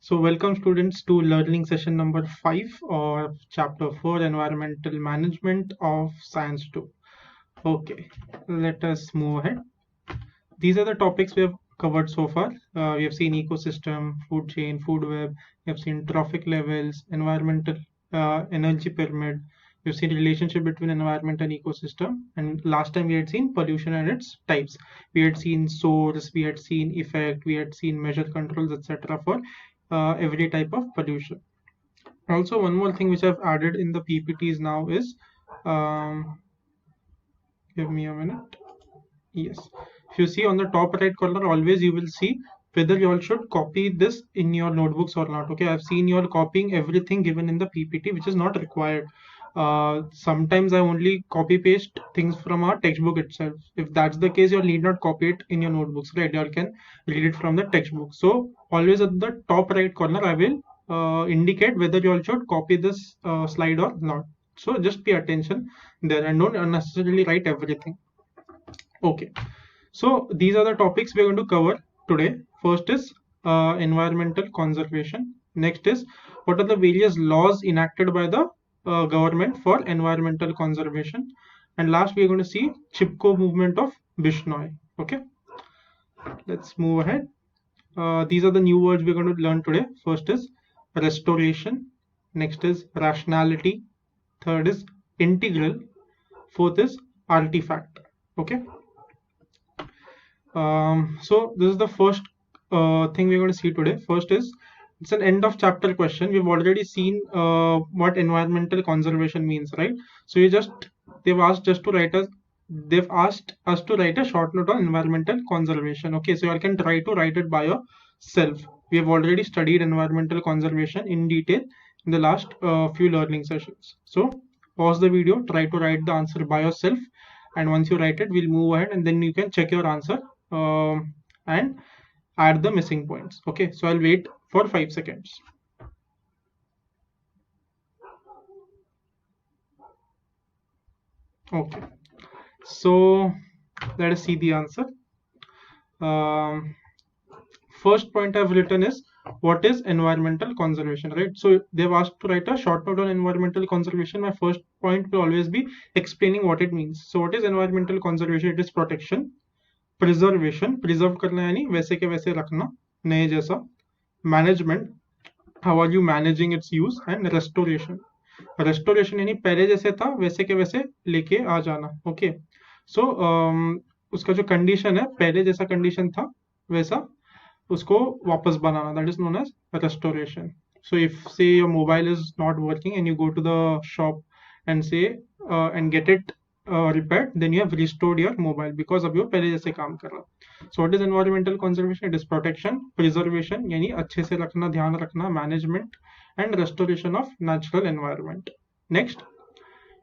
So welcome students to learning session number 5 of chapter 4 environmental management of science 2. Okay, let us move ahead. These are the topics we have covered so far. We have seen ecosystem, food chain, food web, we have seen trophic levels, environmental energy pyramid, we've seen relationship between environment and ecosystem, and last time we had seen pollution and its types. We had seen source, we had seen effect, we had seen measure controls, etc. for every type of pollution. Also, one more thing which I've added in the PPTs now is, um, give me a minute. Yes, if you see on the top right corner, always you will see whether you all should copy this in your notebooks or not. Okay, I've seen you all copying everything given in the PPT, which is not required. Sometimes I only copy paste things from our textbook itself. If that's the case, you'll need not copy it in your notebooks, right? You all can read it from the textbook. So always at the top right corner, I will indicate whether you all should copy this slide or not. So just pay attention there and don't unnecessarily write everything. Okay, so these are the topics we're going to cover today. First is environmental conservation. Next is what are the various laws enacted by the government for environmental conservation. And last we're going to see Chipko movement of Bishnoi. Okay, let's move ahead. These are the new words we're going to learn today. First is restoration. Next is rationality. Third is integral. Fourth is artifact. Okay. So this is the first thing we're going to see today. First is it's an end of chapter question. We've already seen what environmental conservation means, right? So they've asked us to write a short note on environmental conservation. Okay, so you all can try to write it by yourself. We have already studied environmental conservation in detail in the last few learning sessions. So pause the video, try to write the answer by yourself, and once you write it, we'll move ahead and then you can check your answer and add the missing points. Okay, so I'll wait for 5 seconds. Okay, so let us see the answer. First point I've written is what is environmental conservation, right? So they've asked to write a short note on environmental conservation. My first point will always be explaining what it means. So what is environmental conservation? It is protection, preservation, preserve करना यानी वैसे के वैसे रखना, नए जैसा, management, how are you managing its use, and restoration, restoration यानी पहले जैसे था वैसे के वैसे लेके आ जाना. ओके, सो उसका जो कंडीशन है पहले जैसा कंडीशन था वैसा उसको वापस बनाना, that is known as restoration. So if say your mobile is not working and you go to the shop and say and get it repaired, then you have restored your mobile because अब वो पहले जैसे काम कर रहा. So what is environmental conservation? It is protection, preservation यानी अच्छे से रखना, ध्यान रखना, management and restoration of natural environment. Next,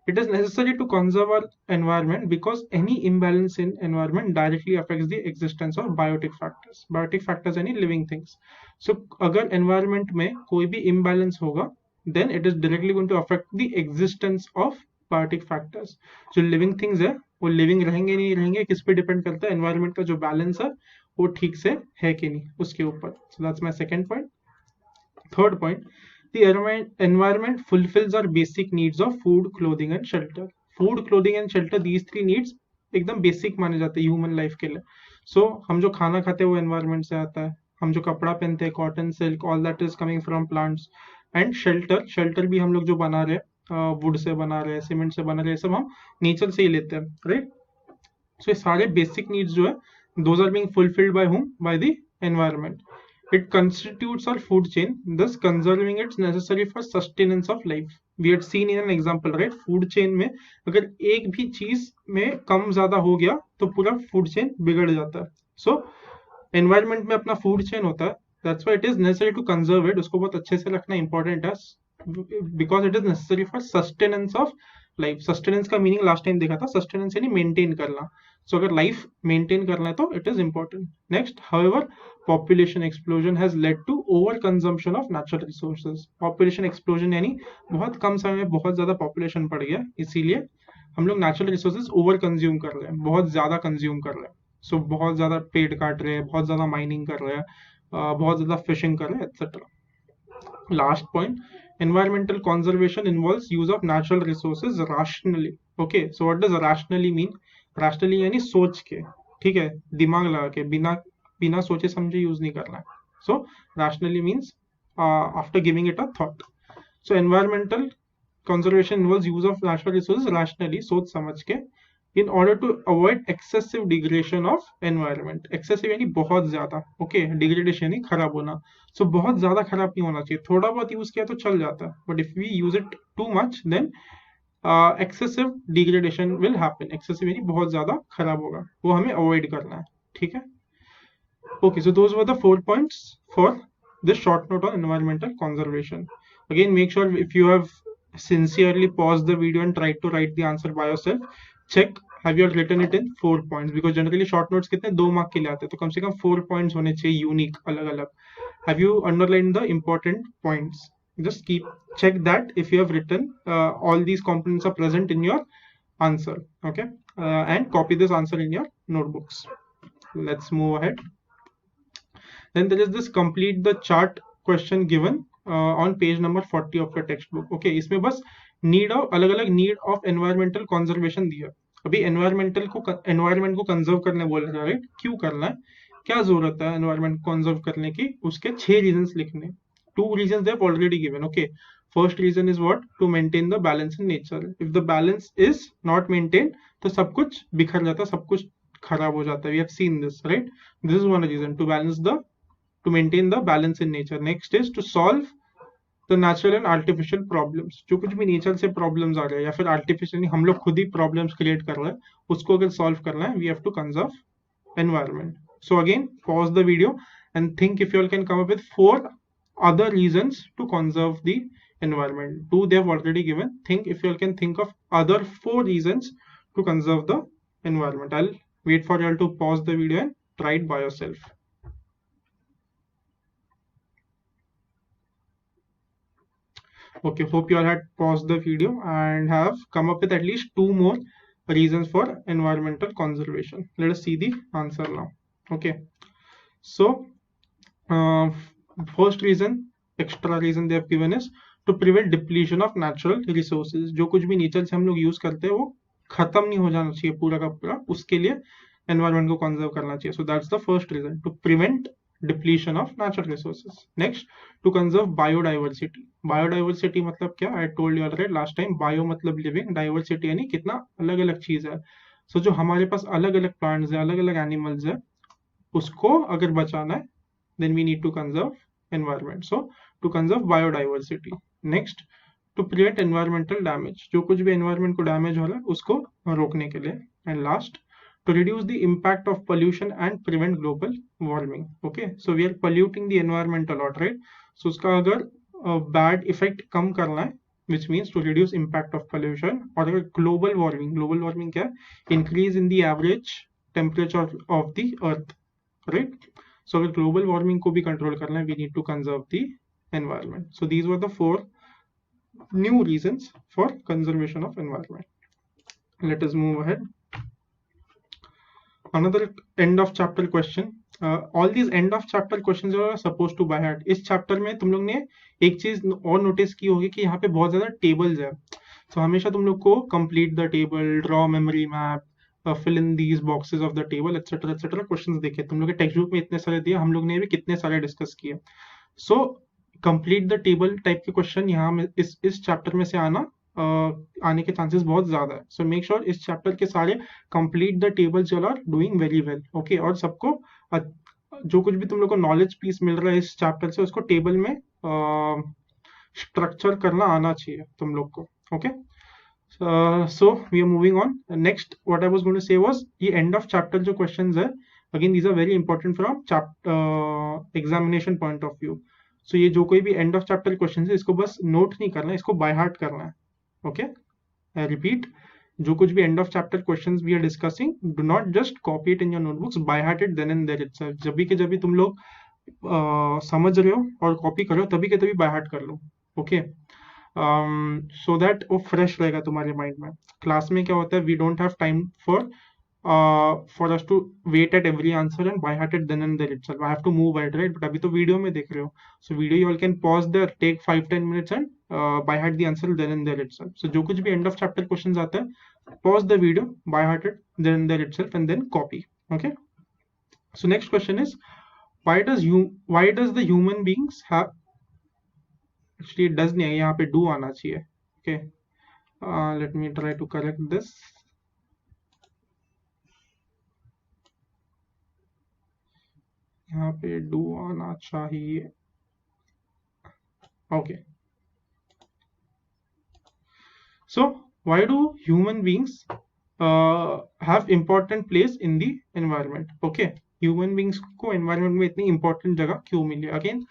it is necessary to conserve our environment because any imbalance in environment directly affects the existence of biotic factors. Biotic factors यानी living things. So अगर environment में कोई भी imbalance होगा, then it is directly going to affect the existence of biotic factors. जो living things है वो living रहेंगे नहीं रहेंगे किस पे डिपेंड करता है? एनवायरनमेंट का जो बैलेंस है वो ठीक से है कि नहीं उसके ऊपर. So that's my second point. Third point, the environment fulfils our basic needs of food, clothing and shelter. Food, clothing and shelter, these three needs एकदम बेसिक माने जाते हैं ह्यूमन लाइफ के लिए. सो हम जो खाना खाते हैं वो एनवायरनमेंट से आता है, हम जो कपड़ा पहनते हैं, cotton, silk, all that is coming from plants. And shelter, shelter भी हम लोग जो बना रहे हैं वुड से बना रहे हैं, सीमेंट से बना रहे हैं, सब हम नेचर से ही लेते हैं, राइट? सो ये सारे बेसिक नीड्स जो है those are being fulfilled by whom? By the environment. It constitutes our food chain, thus conserving its necessary for sustenance of life. We had seen in an example, right? Food chain में अगर एक भी चीज में कम ज्यादा हो गया तो पूरा फूड चेन बिगड़ जाता है. सो एनवायरनमेंट में अपना फूड चेन होता है, that's why it is necessary to conserve it. उसको बहुत अच्छे से रखना इंपॉर्टेंट है because it is necessary for sustenance of life. sustenance का मीनिंग लास्ट टाइम देखा था, sustenance यानी मेंटेन करना. सो अगर लाइफ मेंटेन करना है तो it is important. Next, however population explosion has led to over consumption of natural resources. population explosion यानी बहुत कम समय में बहुत ज्यादा पॉपुलेशन बढ़ गया, इसीलिए हम लोग नेचुरल रिसोर्सेज ओवर कंज्यूम कर रहे हैं, बहुत ज्यादा कंज्यूम कर रहे हैं. सो बहुत ज्यादा पेड़ काट रहे हैं, बहुत ज्यादा माइनिंग कर रहे हैं, बहुत ज्यादा फिशिंग कर रहे हैं, etcetera. Last point, environmental conservation involves use of natural resources rationally. Okay, so what does rationally mean? Rationally यानी सोच के, ठीक है, दिमाग लगा के, बिना बिना सोचे समझे यूज नहीं करना है. So rationally means after giving it a thought. So environmental conservation involves use of natural resources rationally, सोच समझ के, in order to avoid excessive degradation of environment. Excessive यानी बहुत ज्यादा, okay, degradation यानी खराब होना. So बहुत ज्यादा खराब नहीं होना चाहिए, थोड़ा बहुत यूज किया तो चल जाता है, but if we use it too much then excessive degradation will happen. Excessive यानी बहुत ज्यादा खराब होगा, वो हमें avoid करना है, ठीक है. Okay, so those were the 4 points for this short note on environmental conservation. Again, make sure if you have sincerely paused the video and tried to write the answer by yourself, check have you written it in 4 points, because generally short notes कितने 2 mark के लिए आते हैं, तो कम से कम 4 points होने चाहिए unique, अलग अलग. Have you underlined the important points? Just check that if you have written all these components are present in your answer, okay, and copy this answer in your notebooks. Let's move ahead. Then there is this complete the chart question given on page number 40 of your textbook. Okay, इसमें बस need of अलग अलग need of environmental conservation दिया. अभी environment को conserve करने बोल रहा है, राइट? क्यों करना है, क्या जरूरत है environment conserve करने की, उसके 6 reasons लिखने. 2 reasons they have already given. Okay, first reason is what? To maintain the balance in nature. If the balance is not maintained, तो सब कुछ बिखर जाता है, सब कुछ खराब हो जाता है. We have seen this, right? This is one reason, to maintain the balance in nature. Next is to solve the natural and artificial problems. जो कुछ भी नेचर से प्रॉब्लम्स आ रहे हैं या फिर आर्टिफिशियली हम लोग खुद ही प्रॉब्लम्स क्रिएट कर रहे हैं, उसको अगर सॉल्व करना है, we have to conserve environment. So again pause the video and think if you all can come up with 4 other reasons to conserve the environment. 2 they have already given. Think if you all can think of other 4 reasons to conserve the environment. I'll wait for you all to pause the video and try it by yourself. Okay, hope you all had paused the video and have come up with at least 2 more reasons for environmental conservation. Let us see the answer now. Okay, so first reason, extra reason they have given is to prevent depletion of natural resources. जो कुछ भी nature से हम लोग use करते हैं वो खत्म नहीं हो जाना चाहिए पूरा का पूरा, उसके लिए एनवायरनमेंट को कंजर्व करना चाहिए. So that's the first reason, to prevent depletion of natural resources. Next, to conserve biodiversity. Biodiversity मतलब क्या? I told you already last time. Bio मतलब living, diversity यानी कितना अलग अलग चीज है. So जो हमारे पास अलग अलग plants है, अलग अलग animals है, उसको अगर बचाना है, then we need to conserve environment. So to conserve biodiversity. Next, to prevent environmental damage. जो कुछ भी environment को damage हो रहा है उसको रोकने के लिए. And last, to reduce the impact of pollution and prevent global warming. Okay, so we are polluting the environment a lot, right? So उसका अगर bad effect कम करना है, which means to reduce impact of pollution, और अगर global warming क्या है? Increase in the average temperature of the earth, right? So अगर global warming को भी control करना है, we need to conserve the environment. So these were the 4 new reasons for conservation of environment. Let us move ahead. Another end of chapter question. All these end of chapter questions are supposed to by heart. इस chapter में तुम लोग ने एक चीज और notice की होगी कि यहाँ पे बहुत ज्यादा tables है. So हमेशा तुम लोग को complete the table, draw memory map, fill in these boxes of the table, etc. etc. questions देखे. तुम लोग के टेक्स्ट बुक में इतने सारे दिए, हम लोग ने भी कितने सारे डिस्कस किए. So complete the table type के क्वेश्चन यहाँ में इस चैप्टर में से आने के चांसेस बहुत ज्यादा है. सो मेक श्योर इस चैप्टर के सारे complete the tables you are doing very well. Okay, और सबको जो कुछ भी तुम लोग को नॉलेज पीस मिल रहा है इस चैप्टर से, उसको टेबल में स्ट्रक्चर करना आना चाहिए तुम लोग को. Okay, so we are moving on. Next what I was going to say was ये एंड ऑफ चैप्टर जो क्वेश्चंस है, again these are very important from examination point of view. So ये जो कोई भी एंड ऑफ चैप्टर क्वेश्चन है, इसको बस नोट नहीं करना है, इसको बाय हार्ट करना है. Okay, I repeat, जो कुछ भी end of chapter questions we are discussing, do not just copy it in your notebooks, by heart it then and there itself. जब भी तुम लोग समझ रहे हो और कॉपी कर रहे हो, तभी के तभी by heart कर लो. Okay, so that वो fresh रहेगा तुम्हारे माइंड में. क्लास में क्या होता है, we don't have time for for us to wait at every answer and by heart it then and there itself. I have to move ahead, right? But अभी तो वीडियो में देख रहे हो, so video you all can pause there, take 5-10 minutes and by heart the answer then and there itself. So जो कुछ भी end of chapter questions आता है, pause the video, by heart it then and there itself and then copy. Okay. So next question is, why does the human beings have, actually it does नहीं है, यहाँ पे do आना चाहिए. Okay. Let me try to correct this. यहाँ पे do आना चाहिए. Okay. So why do human beings have important place in the environment? Okay. Human beings को environment में इतनी important जगह क्यों मिली? Again,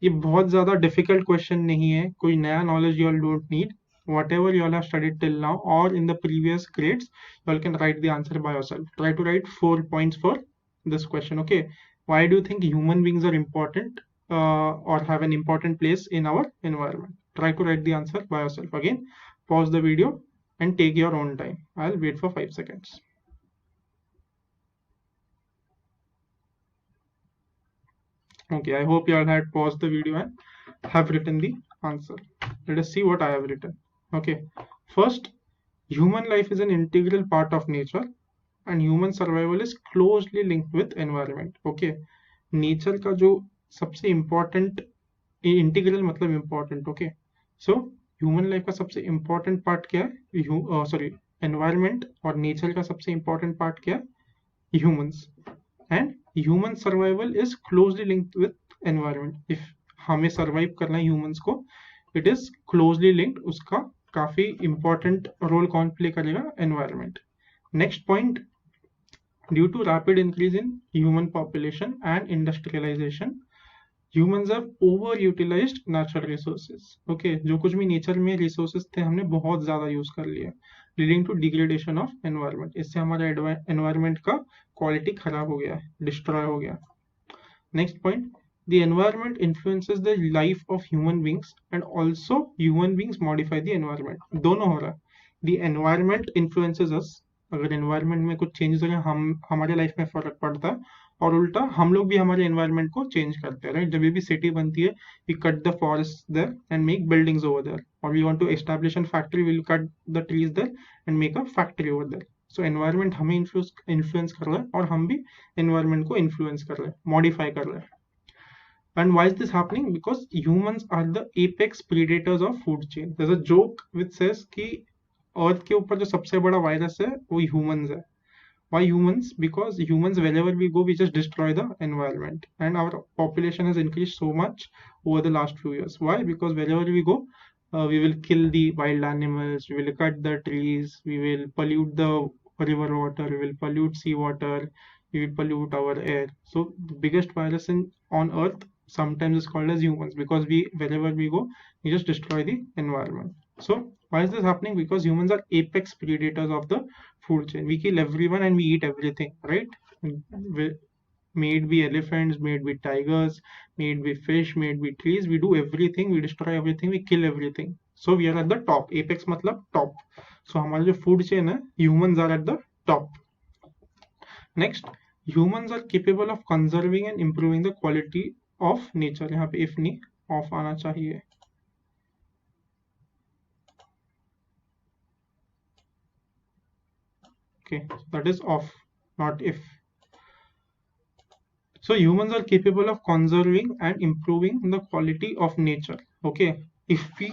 ये बहुत ज़्यादा difficult question नहीं है, कोई नया knowledge you all don't need. Whatever you all have studied till now or in the previous grades, you all can write the answer by yourself. Try to write 4 points for this question. Okay. Why do you think human beings are important or have an important place in our environment? Try to write the answer by yourself. Again, pause the video and take your own time. I'll wait for 5 seconds. Okay, I hope you all had paused the video and have written the answer. Let us see what I have written. Okay, first, human life is an integral part of nature and human survival is closely linked with environment. Okay, nature का जो सबसे important, integral मतलब important. Okay, so human life का सबसे important part क्या है? Sorry, environment और nature का सबसे important part क्या है? Humans. And human survival is closely linked with environment. If हमें survive करना है humans को, it is closely linked, उसका काफी important role कौन play करेगा? Environment. Next point, due to rapid increase in human population and industrialization, humans have overutilized natural resources. Okay, जो कुछ भी nature में resources थे हमने बहुत ज़्यादा use कर लिया, leading to degradation of environment. इससे हमारा environment का quality खराब हो गया, destroy हो गया. Next point, the environment influences the life of human beings and also human beings modify the environment. दोनों हो रहा. The environment influences us. अगर environment में कुछ changes हो रहे हैं, हमारे life में फर्क पड़ता है और उल्टा हम लोग भी हमारे environment को change करते हैं, right? जब भी city बनती है, we cut the forests there and make buildings over there. Or we want to establish a factory, we'll cut the trees there and make a factory over there. So environment हमें influence कर रहा है और हम भी environment को influence कर रहे हैं, modify कर रहे हैं. And why is this happening? Because humans are the apex predators of food chain. There's a joke which says कि अर्थ के ऊपर जो सबसे बड़ा वायरस है वो ह्यूमंस है. Why humans? Because humans, wherever we go, we just destroy the environment, and our population has increased so much over the last few years. Why? Because wherever we go, we will kill the wild animals, we will cut the trees, we will pollute the river water, we will pollute sea water, we will pollute our air. So the biggest virus on earth sometimes is called as humans, because wherever we go, we just destroy the environment. So why is this happening? Because humans are apex predators of the food chain. We kill everyone and we eat everything, right? May it be elephants, may it be tigers, may it be fish, may it be trees. We do everything, we destroy everything, we kill everything. So we are at the top. Apex मतलब top. So हमारा जो food chain है, humans are at the top. Next, humans are capable of conserving and improving the quality of nature. यहाँ पे if नहीं off आना चाहिए. Okay, so that is off, not if. So humans are capable of conserving and improving the quality of nature. Okay, if we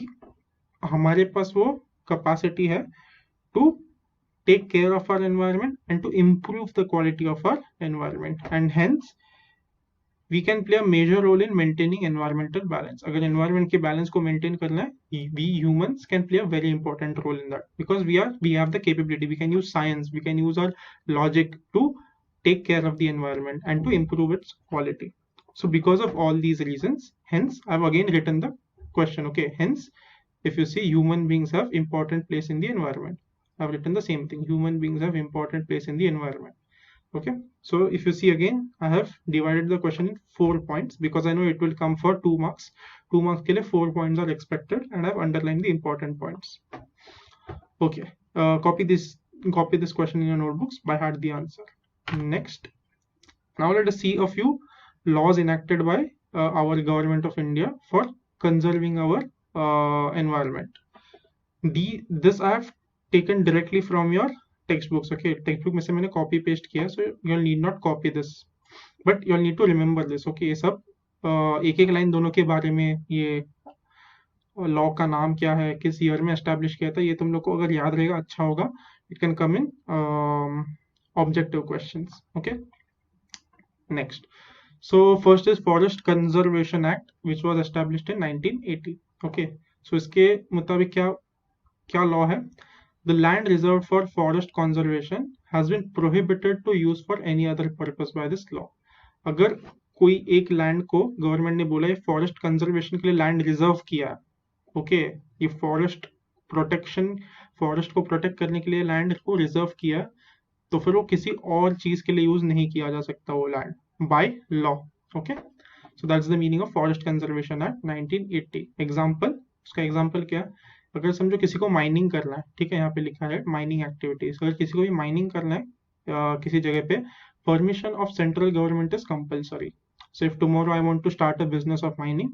हमारे पास वो capacity है to take care of our environment and to improve the quality of our environment, and hence we can play a major role in maintaining environmental balance. अगर environment के balance को maintain करना है, we humans can play a very important role in that, because we have the capability. We can use science, we can use our logic to take care of the environment and to improve its quality. So because of all these reasons, hence I've again written the question. Okay, hence if you see, human beings have important place in the environment. I've written the same thing. Human beings have important place in the environment. Okay, so if you see again, I have divided the question in 4 points because I know it will come for 2 marks. 2 marks के लिए 4 points are expected, and I've underlined the important points. Okay, copy this copy this question in your notebooks, by heart the answer. Next, now let us see a few laws enacted by our government of India for conserving our environment. This I have taken directly from your textbooks. Okay, textbook में से मैंने copy paste किया, so you need not copy this, but you need to remember this. Okay, ये सब एक एक line दोनों के बारे में, ये लॉ का नाम क्या है, किस ईयर में एस्टैब्लिश किया था, ये तुम लोग को अगर याद रहेगा अच्छा होगा. It can come in objective questions. Okay, next. So first is Forest Conservation Act, which was established in 1980. Okay, so इसके मुताबिक क्या लॉ है? The land reserved for forest conservation has been prohibited to use for any other purpose by this law. अगर कोई एक land को government ने बोला ये फॉरेस्ट कंजर्वेशन के लिए लैंड रिजर्व किया, ओके, ये फॉरेस्ट प्रोटेक्शन, फॉरेस्ट को प्रोटेक्ट करने के लिए लैंड को रिजर्व किया, तो फिर वो किसी और चीज के लिए यूज नहीं किया जा सकता वो land by law. Okay, so that's the meaning of Forest Conservation Act 1980. Example, उसका एग्जाम्पल क्या है? अगर समझो किसी को माइनिंग करना है, ठीक है, यहाँ पे लिखा है माइनिंग एक्टिविटीज. अगर किसी को भी माइनिंग करना है किसी जगह पे, permission of central government is compulsory. So if tomorrow I want to start a business of mining,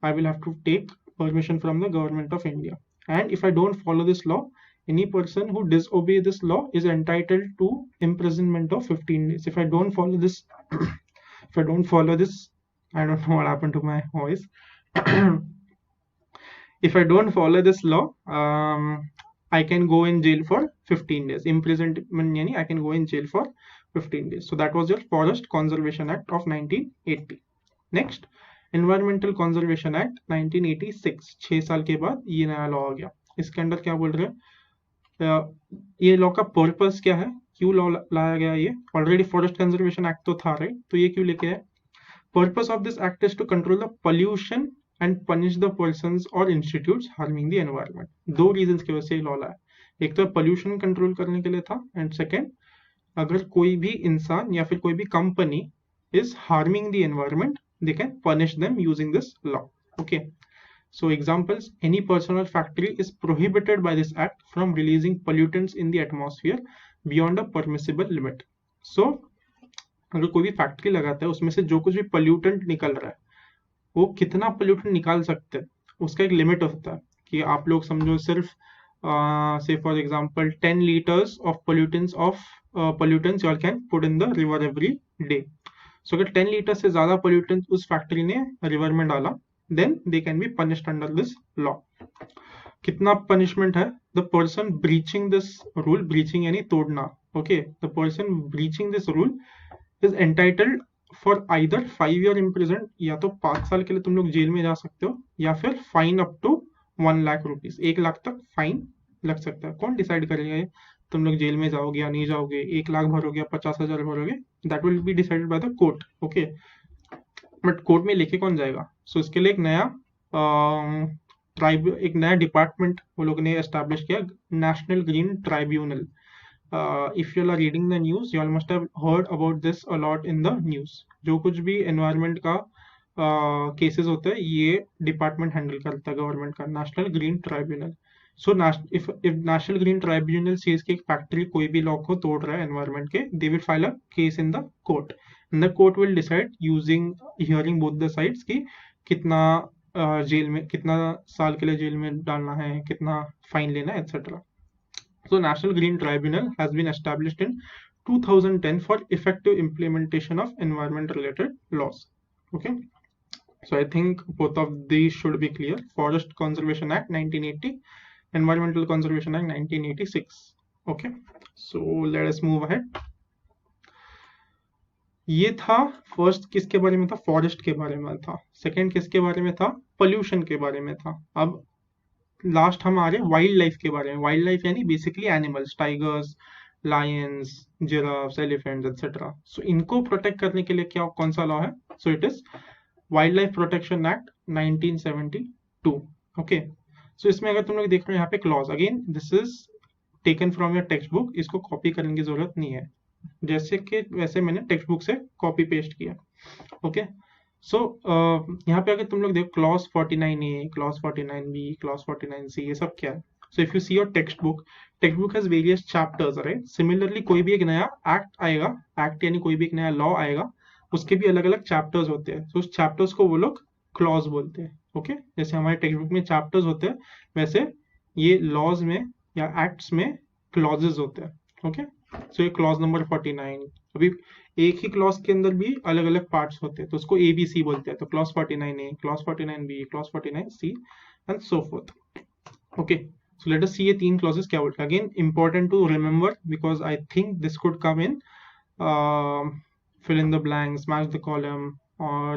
I will have to take permission from the government of India. And if I don't follow this law, any person who disobey this law is entitled to imprisonment of 15 days. If I don't follow this if I don't follow this, I don't know what happened to my voice. If I don't follow this law, I can go in jail for 15 days. Imprisonment yani I can go in jail for 15 days. So that was your Forest Conservation Act of 1980. Next, Environmental Conservation Act 1986. 6 साल के बाद ये नया law आ गया. इसके अंदर क्या बोल रहे हैं? ये लॉ का पर्पस क्या है, क्यों लॉ लाया गया? ये ऑलरेडी फॉरेस्ट कंजर्वेशन एक्ट तो था, राइट? तो ये क्यों लेके आए? Purpose of this act is to control the pollution and punish the persons और इंस्टीट्यूट्स हार्मिंग द एनवायरनमेंट. दो रीजंस की वजह से ये लॉ लाया. एक तो पोल्यूशन कंट्रोल करने के लिए था, एंड सेकेंड, अगर कोई भी इंसान या फिर कोई भी company is harming the environment, they can punish them using this law. Okay, so examples, any person or factory is prohibited by this act from releasing pollutants in the atmosphere beyond a permissible limit. So अगर कोई भी factory लगाता है, उसमें से जो कुछ भी पोल्यूटेंट निकल रहा है, वो कितना पोल्यूटेंट निकाल सकते हैं, उसका एक लिमिट होता है. कि आप लोग समझो सिर्फ से for example 10 liters of pollutants you all can put in the river every day. So अगर 10 liters से ज्यादा pollutants उस फैक्ट्री ने रिवर में डाला, then they can be punished under this law. कितना punishment है? The person breaching this rule, breaching यानी तोड़ना, okay, the person breaching this rule is entitled for either 5 year imprisoned, या तो 5 साल के लिए तुम लोग जेल में जा सकते हो, या फिर fine up to 1 lakh rupees, 1 lakh तक फाइन लग सकता है. कौन डिसाइड करेगा ये तुम लोग जेल में जाओगे या नहीं जाओगे, 1 लाख भरोगे या 50,000 भरोगे? That will be decided by the court. Okay, but court में लेके कौन जाएगा? सो इसके लिए एक नया डिपार्टमेंट वो लोग ने एस्टैब्लिश किया, national green tribunal. If you are reading the news, you all must have heard about this a lot in the news. जो कुछ भी एनवायरनमेंट का केसेस होते हैं, ये डिपार्टमेंट हैंडल करता है गवर्नमेंट का, national green tribunal. So if national green tribunal seize की एक फैक्ट्री कोई भी लॉ को तोड़ रहा है एनवायरनमेंट के, they will file a case in the court. The court will decide using hearing both the sides कि कितना जेल में, कितना साल के लिए जेल में डालना है, कितना फाइन लेना है, etc. So National Green Tribunal has been established in 2010 for effective implementation of environment related laws. Okay, so I think both of these should be clear. Forest Conservation Act 1980, Environmental Conservation Act 1986. Okay, so let us move ahead. ये था first, किसके बारे में था? Forest के बारे में था. सेकंड किसके बारे में था? पोल्यूशन के बारे में था. अब लास्ट हम आ रहे वाइल्ड लाइफ के बारे में. वाइल्ड लाइफ यानी basically animals, tigers, lions, giraffes, elephants etcetera. So इनको प्रोटेक्ट करने के लिए क्या, कौन सा लॉ है? So it is wild life protection act 1972. Okay, so इसमें अगर तुम लोग देख रहे हो यहाँ पे clause, again this is taken from your text book, इसको कॉपी करने की जरूरत नहीं है, जैसे कि वैसे मैंने टेक्स्ट बुक से कॉपी पेस्ट किया. ओके, सो यहाँ पे अगर तुम लोग देखो clause 49A, clause 49B, clause 49C, ये सब क्या है? So if you see your textbook has various chapters, right? Similarly कोई भी एक नया एक्ट आएगा, एक्ट यानी कोई भी एक नया लॉ आएगा, उसके भी अलग अलग चैप्टर्स होते हैं. तो उस चैप्टर्स को वो लोग क्लॉज बोलते हैं. ओके, जैसे हमारे टेक्स्ट में चैप्टर्स होते हैं, वैसे ये लॉज में या एक्ट्स में क्लॉजेस होते हैं. ओके, सो ये क्लॉज नंबर 49. अभी एक ही क्लॉज के अंदर भी अलग अलग पार्ट्स होते हैं, तो उसको ABC बोलते हैं. तो clause 49A, clause 49B, clause 49C and so fourth. Okay, so let us see ये तीन clauses क्या बोलते हैं. Again, important to remember because I think this could come in fill in the blanks, match the column or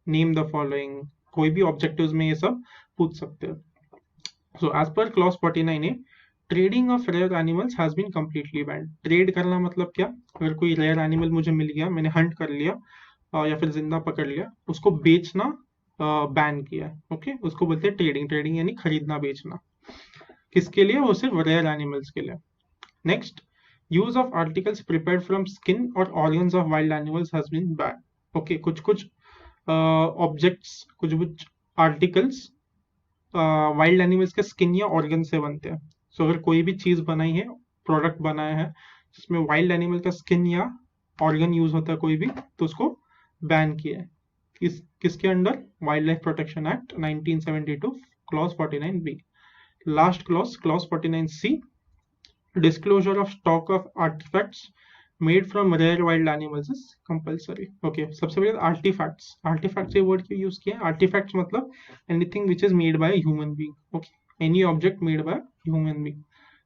name the following. कोई भी objectives में ये सब पूछ सकते हैं. So as per clause 49A, trading of rare animals has been completely banned. Trade करना मतलब क्या? अगर कोई rare animal मुझे मिल गया, मैंने hunt कर लिया या फिर जिंदा पकड़ लिया, उसको बेचना बैन किया है. ओके, उसको बोलते हैं ट्रेडिंग. ट्रेडिंग यानी खरीदना बेचना. किसके लिए? वो सिर्फ रेयर एनिमल्स के लिए. Next, use of articles prepared from skin और organs of wild animals has been ban. Okay, कुछ ऑब्जेक्ट्स, कुछ आर्टिकल्स वाइल्ड एनिमल्स के स्किन या ऑर्गन से बनते हैं. सो अगर कोई भी चीज बनाई है, प्रोडक्ट बनाया है जिसमें वाइल्ड एनिमल का स्किन या ऑर्गन यूज होता है कोई भी, तो उसको बैन किया है. किसके under? Wild life protection act 1972, clause 49B. Last clause, clause 49C, disclosure of stock of artifacts made from rare wild animals is compulsory. Okay, सबसे पहले artifacts. Artifacts ये word क्यों use किया? Artifacts मतलब anything which is made by a human being. Okay, any object made by a human being.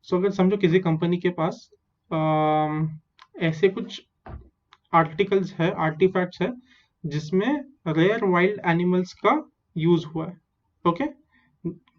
So अगर समझो किसी company के पास ऐसे कुछ आर्टिकल्स है, आर्टिफैक्ट्स है जिसमें रेयर वाइल्ड एनिमल्स का यूज हुआ है. ओके,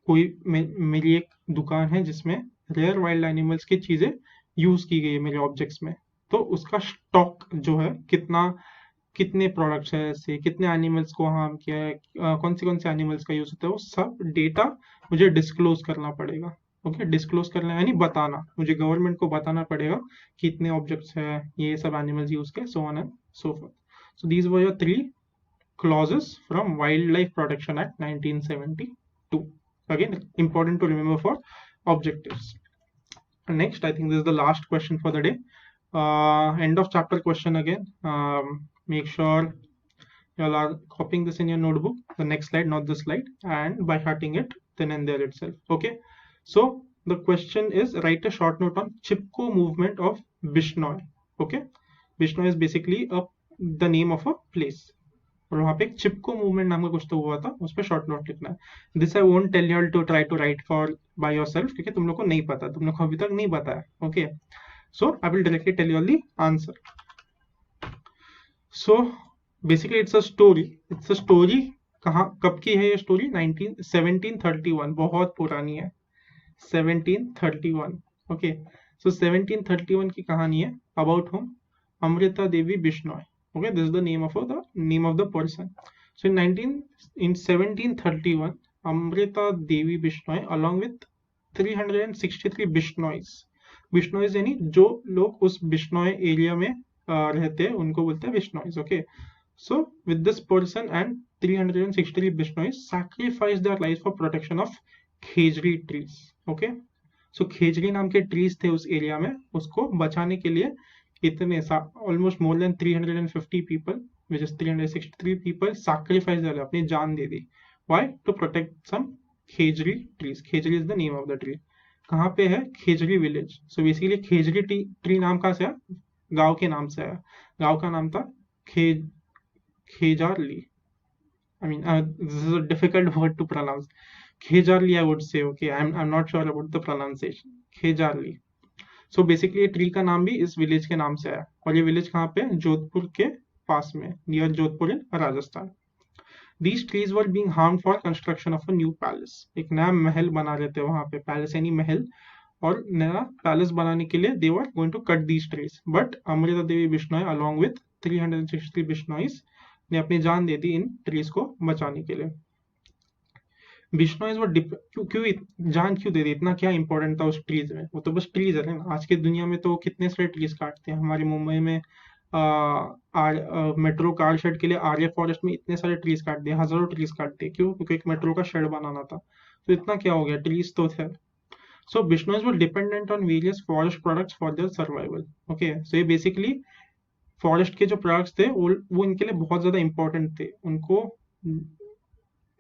कोई मेरी एक दुकान है जिसमें रेयर वाइल्ड एनिमल्स की चीजें यूज की गई है मेरे ऑब्जेक्ट्स में, तो उसका स्टॉक जो है, कितने प्रोडक्ट्स है, ऐसे कितने एनिमल्स को हार्म किया है, कौन से एनिमल्स का यूज होता है, वो सब डेटा मुझे डिस्क्लोज करना पड़ेगा. ओके, डिस्क्लोज करना यानी बताना, मुझे गवर्नमेंट को बताना पड़ेगा कि इतने ऑब्जेक्ट्स है, ये सब एनिमल्स यूज के, so on and so fourth. So these were your 3 clauses from Wildlife Protection Act 1972. Again, important to remember for objectives. Next, I think this is the last question for the day. End of chapter question again. Make sure you all are copying this in your notebook, the next slide, not this slide, and by hearting it then and there itself. Okay, so the question is, write a short note on Chipko movement of Bishnoi. Okay, Bishnoi is basically the name of a place. और वहां पे एक चिपको movement नाम का कुछ तो हुआ था, उस पर शॉर्ट नोट लिखना है. This I won't tell you to try to write for by yourself, क्योंकि तुम लोग को नहीं पता, तुम लोग को अभी तक नहीं पता है. Okay, so I will directly tell you the answer. So basically it's a story. कब की है ये स्टोरी? 1731. बहुत पुरानी है, 1731. ओके, सो 1731 की कहानी है. About home? Amrita Devi Bishnoi. Okay, this is the name of the person. So in 1731, Amrita Devi Bishnoi along with 363 Bishnois. Bishnois यानी जो लोग उस बिश्नोई एरिया में रहते हैं उनको बोलते हैं Bishnois. Okay, so with this person and 363 Bishnois sacrificed their lives for protection of Khejri trees. Okay, so खेजरी नाम के trees थे उस एरिया में, उसको बचाने के लिए इतने almost more than 350 people, which is 363 people, sacrificed their life, अपनी जान दे दी. Why? To protect some Khejri trees. Khejri is the name of the tree. कहाँ पे है? खेजरी विलेज. So basically खेजरी ट्री नाम कहाँ से आया? गांव के नाम से आया. गांव का नाम था खेजारली. I mean, this is a difficult word to pronounce. खेजारली I would say. Okay, I'm not sure about the pronunciation. Khejarli. So basically ये ट्री का नाम भी इस विलेज के नाम से आया. और ये विलेज कहाँ पे? जोधपुर के पास में, near Jodhpur in Rajasthan. These trees were being harmed for construction of a new palace. एक नया महल बना रहे थे वहां पे, पैलेस यानी महल, और नया पैलेस बनाने के लिए they were going to cut these trees. But Amrita Devi Bishnoi along with 363 बिश्नोइज ने अपनी जान दे दी इन ट्रीज को बचाने के लिए. बिश्नोइज वो जान क्यों दे दी? इतना क्या इंपॉर्टेंट था उस ट्रीज में? वो तो बस ट्रीज है ना. आज के दुनिया में तो कितने सारे ट्रीज काटते हैं. हमारे मुंबई में मेट्रो कार शेड के लिए आर्य फॉरेस्ट में इतने सारे ट्रीज काट दिए, हजारों ट्रीज काट दिए. क्यों? क्योंकि एक मेट्रो का शेड बनाना था. तो इतना क्या हो गया? ट्रीज तो थे. So Bishnois were dependent on various forest products for their survival. Okay, so ये basically फॉरेस्ट के जो प्रोडक्ट्स थे वो इनके लिए बहुत ज्यादा इंपॉर्टेंट थे, उनको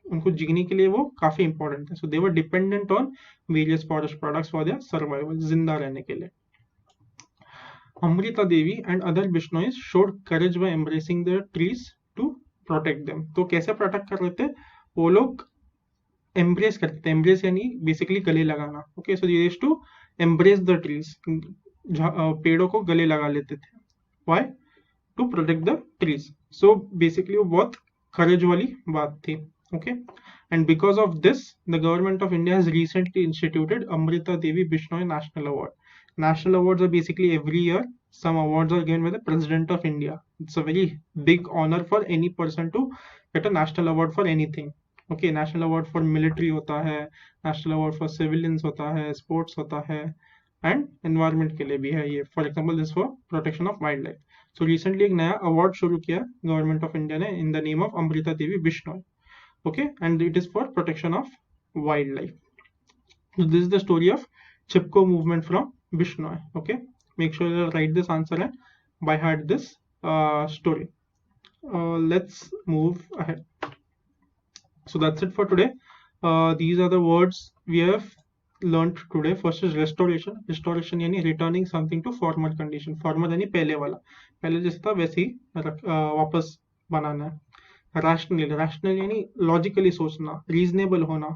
उनको जीने के लिए वो काफी इंपॉर्टेंट थे. So they were dependent on various forest products for their survival, जिंदा रहने के लिए. Amrita Devi and other Bishnois showed courage by embracing the trees to protect them. तो कैसे प्रोटेक्ट कर रहे थे वो लोग? एम्ब्रेस करते थे. एम्ब्रेस यानी बेसिकली गले लगाना. Okay, so they used to embrace the trees, पेड़ों को गले लगा लेते थे. Why? To protect the trees. So basically वो बहुत करेज वाली बात थी. Okay, and because of this, the government of India has recently instituted Amrita Devi Bishnoi National Award. National awards are basically every year. Some awards are given by the President of India. It's a very big honor for any person to get a national award for anything. Okay, national award for military होता है, national award for civilians होता है, sports होता है, and environment के लिए भी है ये. For example, this for protection of wildlife. So recently एक नया award शुरू किया Government of India ने in the name of Amrita Devi Bishnoi. Okay, and it is for protection of wildlife. So this is the story of Chipko movement from Bishnoi. Okay, make sure you write this answer and by heart this story. Let's move ahead. So that's it for today. These are the words we have learned today. First is restoration. Restoration यानी returning something to former condition. Former यानी पहले वाला, पहले जैसा था वैसे ही वापस बनाना है. रैशनल यानी लॉजिकली सोचना, रीजनेबल होना,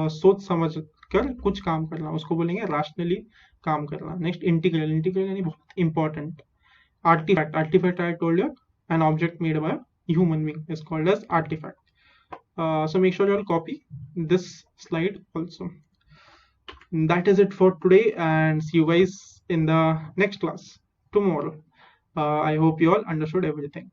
सोच समझ कर कुछ काम करना, उसको बोलेंगे रैशनली काम करना. नेक्स्ट इंटीग्रल यानी बहुत important. Artifact I told you an object made by human being is called as artifact. So make sure you'll copy this slide also. That is it for today, and see you guys in the next class tomorrow. I hope you all understood everything.